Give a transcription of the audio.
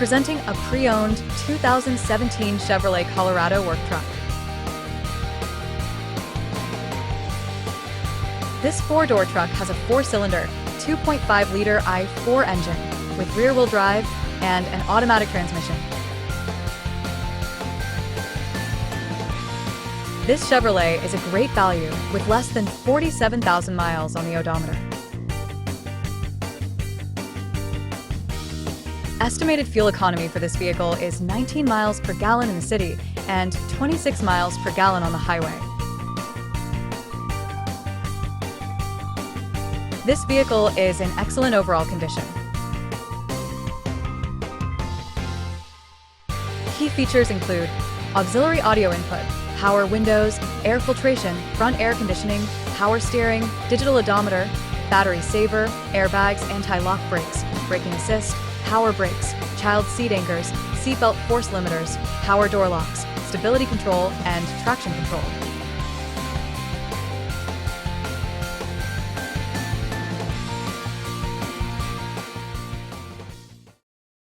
Presenting a pre-owned 2017 Chevrolet Colorado work truck. This four-door truck has a four-cylinder, 2.5-liter i4 engine with rear-wheel drive and an automatic transmission. This Chevrolet is a great value with less than 47,000 miles on the odometer. Estimated fuel economy for this vehicle is 19 miles per gallon in the city and 26 miles per gallon on the highway. This vehicle is in excellent overall condition. Key features include auxiliary audio input, power windows, air filtration, front air conditioning, power steering, digital odometer, battery saver, airbags, anti-lock brakes, braking assist, power brakes, child seat anchors, seatbelt force limiters, power door locks, stability control, and traction control.